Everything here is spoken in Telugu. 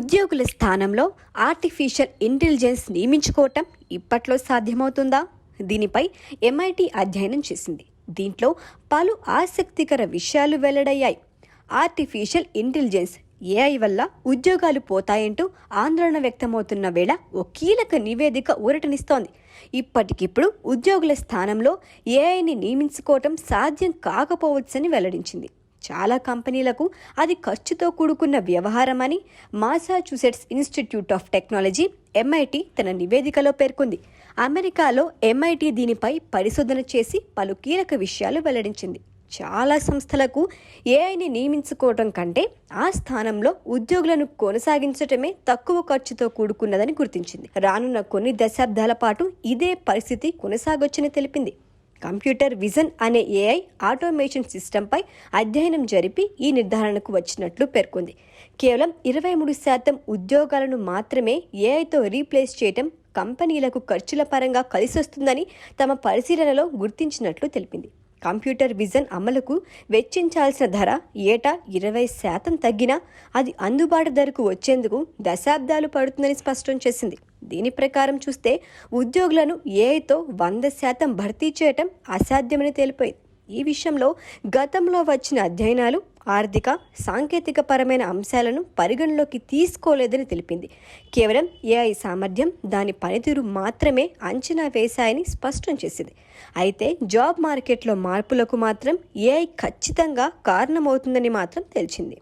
ఉద్యోగుల స్థానంలో ఆర్టిఫిషియల్ ఇంటెలిజెన్స్ నియమించుకోవటం ఇప్పట్లో సాధ్యమవుతుందా? దీనిపై MIT అధ్యయనం చేసింది. దీంట్లో పలు ఆసక్తికర విషయాలు వెల్లడయ్యాయి. ఆర్టిఫిషియల్ ఇంటెలిజెన్స్ AI వల్ల ఉద్యోగాలు పోతాయంటూ ఆందోళన వ్యక్తమవుతున్న వేళ ఓ కీలక నివేదిక ఊరటనిస్తోంది. ఇప్పటికిప్పుడు ఉద్యోగుల స్థానంలో AIని నియమించుకోవటం సాధ్యం కాకపోవచ్చని వెల్లడించింది. చాలా కంపెనీలకు అది ఖర్చుతో కూడుకున్న వ్యవహారమని మాసాచ్యూసెట్స్ ఇన్స్టిట్యూట్ ఆఫ్ టెక్నాలజీ MIT తన నివేదికలో పేర్కొంది. అమెరికాలో MIT దీనిపై పరిశోధన చేసి పలు కీలక విషయాలు వెల్లడించింది. చాలా సంస్థలకు AIని నియమించుకోవడం కంటే ఆ స్థానంలో ఉద్యోగులను కొనసాగించటమే తక్కువ ఖర్చుతో కూడుకున్నదని గుర్తించింది. రానున్న కొన్ని దశాబ్దాల పాటు ఇదే పరిస్థితి కొనసాగొచ్చని తెలిపింది. కంప్యూటర్ విజన్ అనే AI ఆటోమేషన్ సిస్టంపై అధ్యయనం జరిపి ఈ నిర్ధారణకు వచ్చినట్లు పేర్కొంది. కేవలం 23% ఉద్యోగాలను మాత్రమే AIతో రీప్లేస్ చేయటం కంపెనీలకు ఖర్చుల పరంగా కలిసొస్తుందని తమ పరిశీలనలో గుర్తించినట్లు తెలిపింది. కంప్యూటర్ విజన్ అమలుకు వెచ్చించాల్సిన ధర ఏటా 20% తగ్గినా అది అందుబాటు ధరకు వచ్చేందుకు దశాబ్దాలు పడుతుందని స్పష్టం చేసింది. దీని ప్రకారం చూస్తే ఉద్యోగులను AIతో 100% భర్తీ చేయటం అసాధ్యమని తేలిపోయింది. ఈ విషయంలో గతంలో వచ్చిన అధ్యయనాలు ఆర్థిక, సాంకేతిక పరమైన అంశాలను పరిగణలోకి తీసుకోలేదని తెలిపింది. కేవలం AI సామర్థ్యం, దాని పనితీరు మాత్రమే అంచనా వేశాయని స్పష్టం చేసింది. అయితే జాబ్ మార్కెట్లో మార్పులకు మాత్రం AI ఖచ్చితంగా కారణమవుతుందని మాత్రం తేల్చింది.